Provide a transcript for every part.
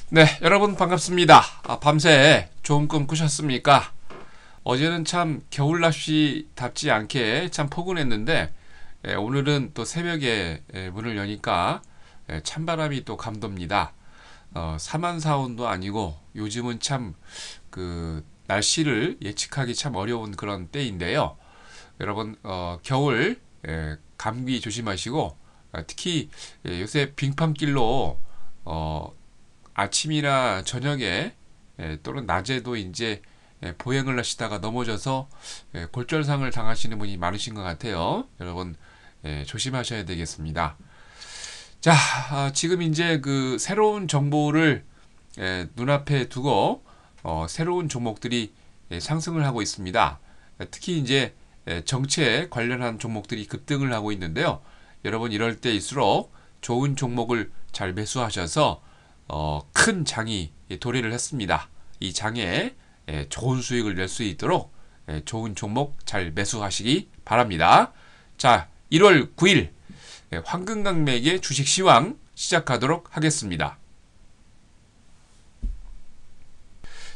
네, 여러분 반갑습니다. 밤새 좋은 꿈 꾸셨습니까? 어제는 참 겨울날씨답지 않게 참 포근했는데 오늘은 또 새벽에 문을 여니까 찬바람이 또 감돕니다. 사만사온도 아니고 요즘은 참 그 날씨를 예측하기 참 어려운 그런 때인데요. 여러분 겨울 감기 조심하시고 특히 요새 빙판길로 어, 아침이나 저녁에 또는 낮에도 이제 보행을 하시다가 넘어져서 골절상을 당하시는 분이 많으신 것 같아요. 여러분 조심하셔야 되겠습니다. 자, 지금 이제 그 새로운 정보를 눈앞에 두고 새로운 종목들이 상승을 하고 있습니다. 특히 이제 정치에 관련한 종목들이 급등을 하고 있는데요. 여러분 이럴 때일수록 좋은 종목을 잘 매수하셔서 큰 장이 도래를 했습니다. 이 장에 좋은 수익을 낼 수 있도록 좋은 종목 잘 매수하시기 바랍니다. 자, 1월 9일 황금강맥의 주식 시황 시작하도록 하겠습니다.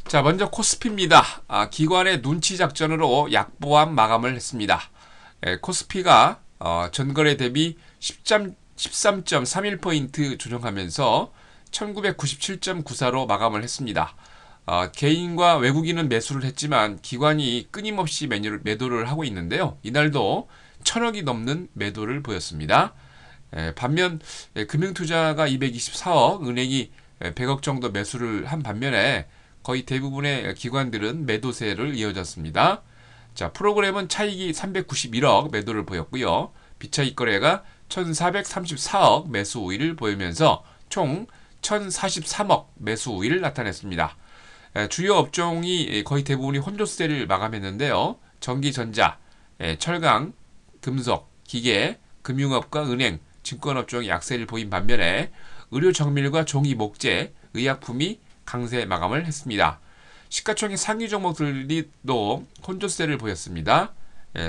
자, 먼저 코스피입니다. 기관의 눈치 작전으로 약보합 마감을 했습니다. 코스피가 전거래 대비 13.31포인트 조정하면서 1997.94로 마감을 했습니다. 개인과 외국인은 매수를 했지만 기관이 끊임없이 매도를 하고 있는데요. 이날도 천억이 넘는 매도를 보였습니다. 반면 금융투자가 224억, 은행이 100억 정도 매수를 한 반면에 거의 대부분의 기관들은 매도세를 이어졌습니다. 자, 프로그램은 차익이 391억 매도를 보였고요. 비차익 거래가 1434억 매수 우위를 보이면서 총 1043억 매수 우위를 나타냈습니다. 주요 업종이 거의 대부분이 혼조세를 마감했는데요. 전기, 전자, 철강, 금속, 기계, 금융업과 은행, 증권업종이 약세를 보인 반면에 의료 정밀과 종이 목재, 의약품이 강세 마감을 했습니다. 시가총액 상위 종목들도 혼조세를 보였습니다.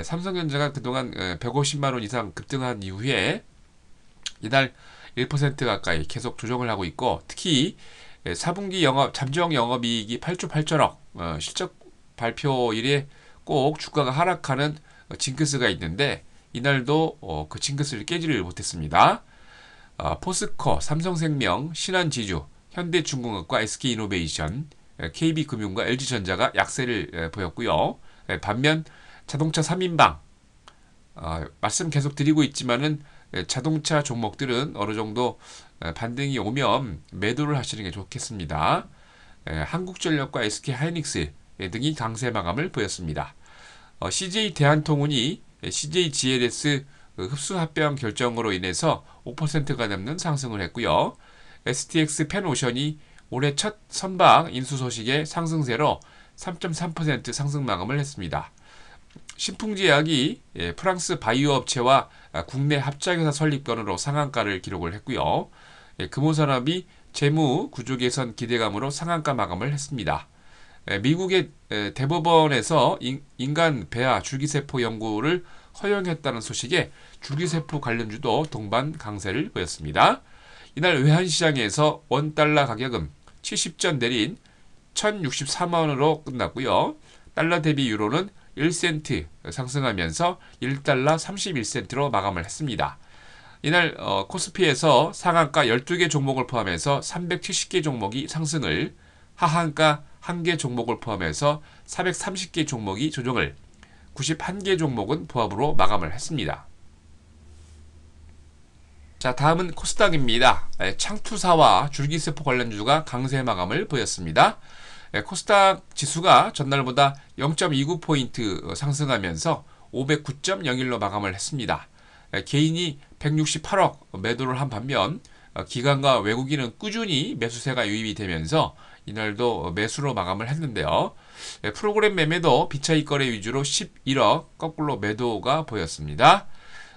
삼성전자가 그동안 150만원 이상 급등한 이후에 이날 1% 가까이 계속 조정을 하고 있고, 특히 4분기 잠정 영업이익이 8조 8천억, 실적 발표일에 꼭 주가가 하락하는 징크스가 있는데 이날도 그 징크스를 깨지를 못했습니다. 포스코, 삼성생명, 신한지주, 현대중공업과 SK이노베이션, KB금융과 LG전자가 약세를 보였고요. 반면 자동차 3인방, 말씀 계속 드리고 있지만은 자동차 종목들은 어느 정도 반등이 오면 매도를 하시는 게 좋겠습니다. 한국전력과 SK하이닉스 등이 강세 마감을 보였습니다. CJ 대한통운이 CJ GLS 흡수 합병 결정으로 인해서 5%가 넘는 상승을 했고요. STX 펜오션이 올해 첫 선박 인수 소식에 상승세로 3.3% 상승 마감을 했습니다. 신풍제약이 프랑스 바이오 업체와 국내 합작회사 설립 건으로 상한가를 기록을 했고요. 금호산업이 재무 구조 개선 기대감으로 상한가 마감을 했습니다. 미국의 대법원에서 인간 배아 줄기세포 연구를 허용했다는 소식에 줄기세포 관련주도 동반 강세를 보였습니다. 이날 외환시장에서 원달러 가격은 70전 내린 1063원으로 끝났고요. 달러 대비 유로는 1센트 상승하면서 1달러 31센트로 마감을 했습니다. 이날 코스피에서 상한가 12개 종목을 포함해서 370개 종목이 상승을, 하한가 1개 종목을 포함해서 430개 종목이 조정을, 91개 종목은 보합으로 마감을 했습니다. 자, 다음은 코스닥입니다. 창투사와 줄기세포 관련주가 강세 마감을 보였습니다. 코스닥 지수가 전날보다 0.29포인트 상승하면서 509.01로 마감을 했습니다. 개인이 168억 매도를 한 반면 기관과 외국인은 꾸준히 매수세가 유입이 되면서 이날도 매수로 마감을 했는데요. 프로그램 매매도 비차익 거래 위주로 11억 거꾸로 매도가 보였습니다.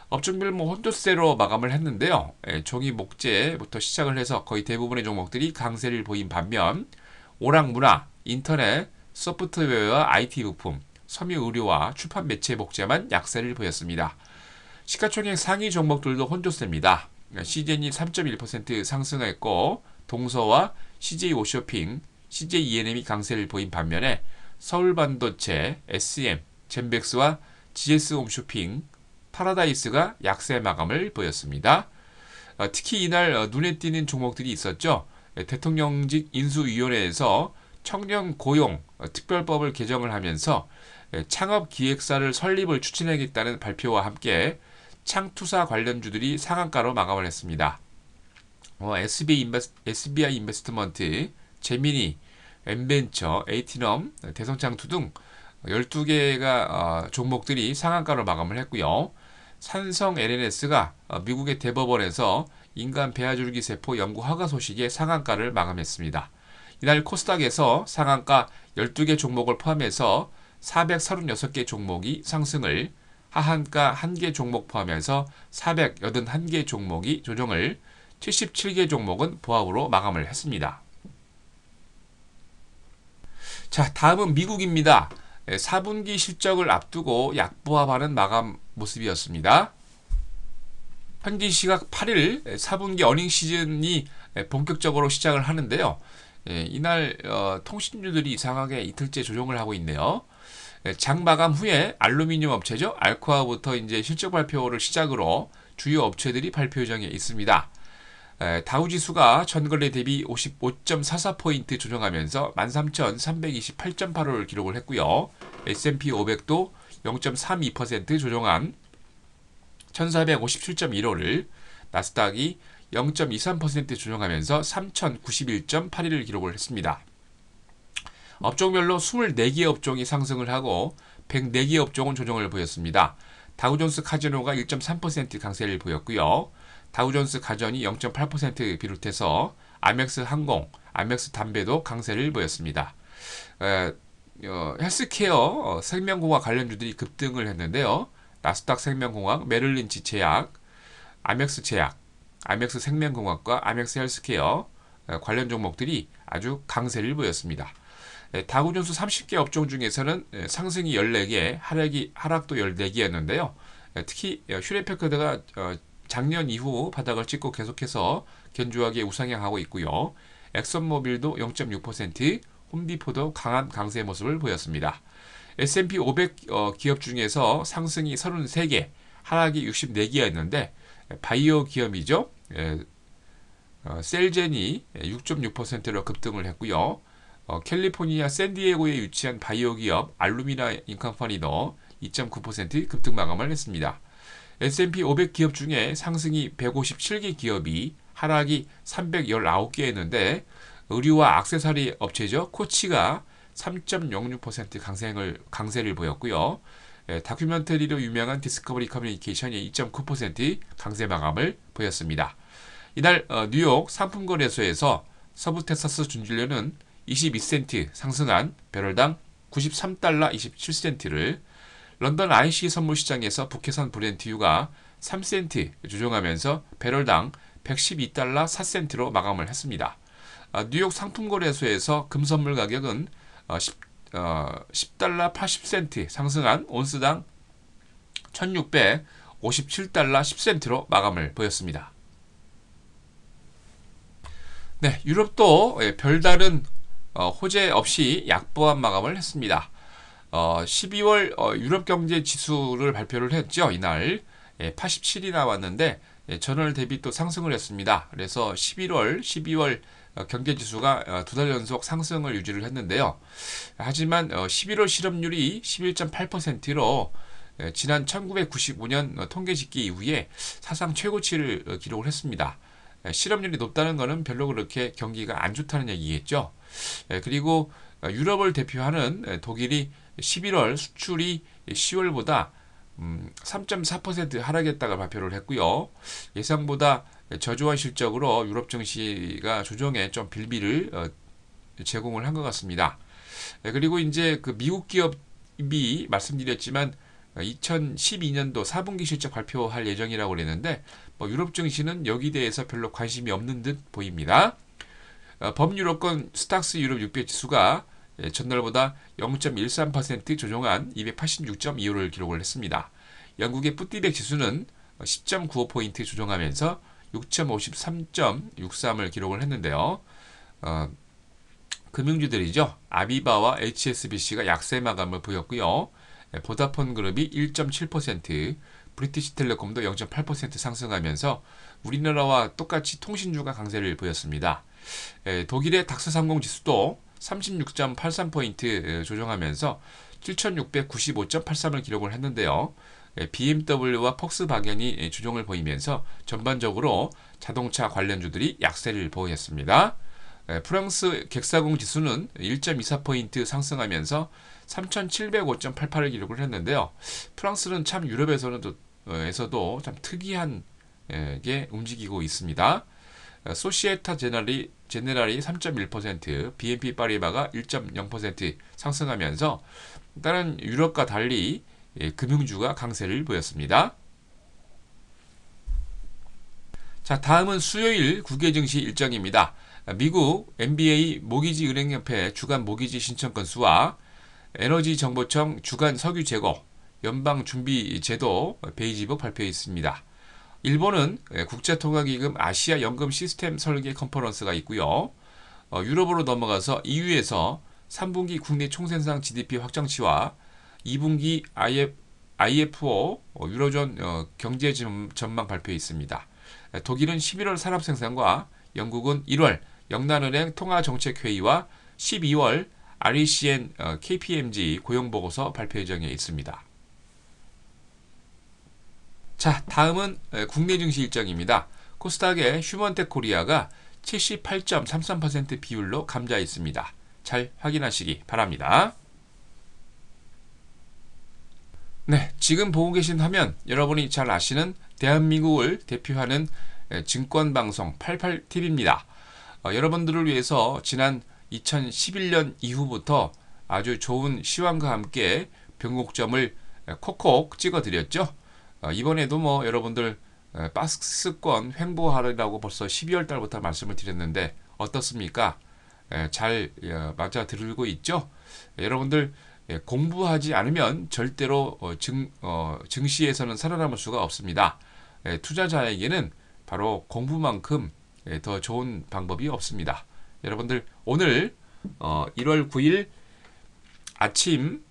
업종별 혼조세로 마감을 했는데요. 종이 목재부터 시작을 해서 거의 대부분의 종목들이 강세를 보인 반면 오락문화, 인터넷, 소프트웨어와 IT 부품, 섬유의료와 출판 매체 목재만 약세를 보였습니다. 시가총액 상위 종목들도 혼조세입니다. CJN이 3.1% 상승했고 동서와 CJ 오쇼핑, CJ ENM이 강세를 보인 반면에 서울반도체, SM, 젠백스와 GS 홈쇼핑, 파라다이스가 약세 마감을 보였습니다. 특히 이날 눈에 띄는 종목들이 있었죠. 대통령직 인수위원회에서 청년 고용 특별법을 개정을 하면서 창업기획사를 설립을 추진하겠다는 발표와 함께 창투사 관련주들이 상한가로 마감을 했습니다. SBI 인베스트먼트, 제미니, 엠벤처, 에이티넘, 대성창투 등 12개가 종목들이 상한가로 마감을 했고요. 산성 LNS가 미국의 대법원에서 인간 배아줄기 세포 연구 허가 소식에 상한가를 마감했습니다. 이날 코스닥에서 상한가 12개 종목을 포함해서 436개 종목이 상승을, 하한가 1개 종목 포함해서 481개 종목이 조정을, 77개 종목은 보합으로 마감을 했습니다. 자, 다음은 미국입니다. 4분기 실적을 앞두고 약보합하는 마감 모습이었습니다. 현지 시각 8일 4분기 어닝 시즌이 본격적으로 시작을 하는데요. 이날 통신주들이 이상하게 이틀째 조정을 하고 있네요. 장 마감 후에 알루미늄 업체죠. 알코아부터 이제 실적 발표를 시작으로 주요 업체들이 발표 예정에 있습니다. 다우지수가 전거래 대비 55.44포인트 조정하면서 13,328.85를 기록을 했고요. S&P 500도 0.32% 조정한 1,457.15를, 나스닥이 0.23% 조정하면서 3,091.82를 기록을 했습니다. 업종별로 24개 업종이 상승을 하고 104개 업종은 조정을 보였습니다. 다우존스 카지노가 1.3% 강세를 보였고요. 다우존스 가전이 0.8% 비롯해서 아멕스 항공, 아멕스 담배도 강세를 보였습니다. 헬스케어, 생명공학 관련주들이 급등을 했는데요. 나스닥 생명공학, 메릴린치 제약, 아멕스 제약, 아멕스 생명공학과 아멕스 헬스케어 관련 종목들이 아주 강세를 보였습니다. 다우존스 30개 업종 중에서는 상승이 14개, 하락도 14개였는데요. 특히 휴레패커드가 작년 이후 바닥을 찍고 계속해서 견조하게 우상향하고 있고요. 엑선모빌도 0.6%, 홈디포도 강한 강세 모습을 보였습니다. S&P 500 기업 중에서 상승이 33개, 하락이 64개였는데 바이오 기업이죠. 셀젠이 6.6%로 급등을 했고요. 캘리포니아 샌디에고에 위치한 바이오 기업 알루미나 인컴퍼니도 2.9% 급등 마감을 했습니다. S&P 500 기업 중에 상승이 157개 기업이, 하락이 319개였는데 의류와 액세서리 업체죠. 코치가 3.06% 강세를 보였고요. 다큐멘터리로 유명한 디스커버리 커뮤니케이션이 2.9% 강세 마감을 보였습니다. 이날 뉴욕 상품거래소에서 서부 텍사스 준진료는 22센트 상승한 배럴당 93달러 27센트를, 런던 IC 선물시장에서 북해산 브렌트유가 3센트 조정하면서 배럴당 112달러 4센트로 마감을 했습니다. 뉴욕 상품거래소에서 금선물 가격은 10달러 80센트 상승한 온스당 1657달러 10센트로 마감을 보였습니다. 네, 유럽도 별다른 호재 없이 약보합 마감을 했습니다. 12월 유럽 경제 지수를 발표를 했죠. 이날 87이 나왔는데 전월 대비 또 상승을 했습니다. 그래서 11월, 12월 경제 지수가 두 달 연속 상승을 유지를 했는데요. 하지만 11월 실업률이 11.8%로 지난 1995년 통계 집계 이후에 사상 최고치를 기록을 했습니다. 실업률이 높다는 것은 별로 그렇게 경기가 안 좋다는 얘기겠죠. 그리고 유럽을 대표하는 독일이 11월 수출이 10월보다 3.4% 하락했다가 발표를 했고요. 예상보다 저조한 실적으로 유럽 증시가 조정에 좀 빌미를 제공을 한 것 같습니다. 그리고 이제 그 미국 기업이 말씀드렸지만 2012년도 4분기 실적 발표할 예정이라고 그랬는데 유럽 증시는 여기 대해서 별로 관심이 없는 듯 보입니다. 범유럽권 스탁스 유럽 600 지수가 전날보다 0.13% 조정한 286.25를 기록을 했습니다. 영국의 푸티백 지수는 10.95포인트 조정하면서 6.53.63을 기록을 했는데요. 어, 금융주들이죠. 아비바와 HSBC가 약세 마감을 보였고요. 보다폰 그룹이 1.7%, 브리티시텔레콤도 0.8% 상승하면서 우리나라와 똑같이 통신주가 강세를 보였습니다. 독일의 닥스30 지수도 36.83포인트 조정하면서 7695.83을 기록을 했는데요. BMW와 폭스바겐이 조정을 보이면서 전반적으로 자동차 관련주들이 약세를 보였습니다. 프랑스 객사공 지수는 1.24포인트 상승하면서 3705.88을 기록을 했는데요. 프랑스는 참 유럽에서도 참 특이한 게 움직이고 있습니다. 소시에타 제네랄이 3.1%, BNP 파리바가 1.0% 상승하면서 다른 유럽과 달리 금융주가 강세를 보였습니다. 자, 다음은 수요일 국외 증시 일정입니다. 미국 NBA 모기지 은행협회 주간 모기지 신청 건수와 에너지정보청 주간 석유 재고, 연방준비제도 베이지북 발표했습니다. 일본은 국제통화기금 아시아 연금 시스템 설계 컨퍼런스가 있고요. 유럽으로 넘어가서 EU에서 3분기 국내 총생산 GDP 확정치와 2분기 IFO 유로존 경제 전망 발표에 있습니다. 독일은 11월 산업생산과 영국은 1월 영란은행 통화정책회의와 12월 RECN KPMG 고용보고서 발표 예정에 있습니다. 자, 다음은 국내 증시 일정입니다. 코스닥의 휴먼텍 코리아가 78.33% 비율로 감지해 있습니다. 잘 확인하시기 바랍니다. 네, 지금 보고 계신 화면 여러분이 잘 아시는 대한민국을 대표하는 증권방송 88TV입니다. 여러분들을 위해서 지난 2011년 이후부터 아주 좋은 시황과 함께 변곡점을 콕콕 찍어드렸죠. 이번에도 뭐 여러분들 박스권 횡보하라고 벌써 12월 달부터 말씀을 드렸는데 어떻습니까? 잘 맞아 들고 있죠? 여러분들 공부하지 않으면 절대로 증시에서는 살아남을 수가 없습니다. 투자자에게는 바로 공부만큼 더 좋은 방법이 없습니다. 여러분들 오늘 1월 9일 아침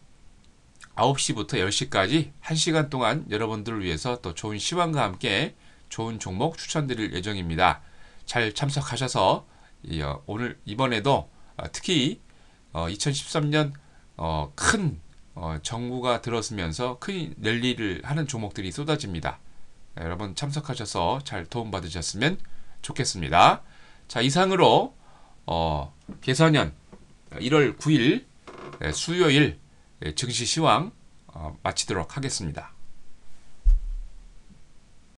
9시부터 10시까지 1시간 동안 여러분들을 위해서 또 좋은 시황과 함께 좋은 종목 추천드릴 예정입니다. 잘 참석하셔서 이번에도 특히 2013년 큰 정부가 들어서면서 큰 랠리를 하는 종목들이 쏟아집니다. 여러분 참석하셔서 잘 도움받으셨으면 좋겠습니다. 자, 이상으로 개사년 1월 9일 수요일 증시 시황 마치도록 하겠습니다.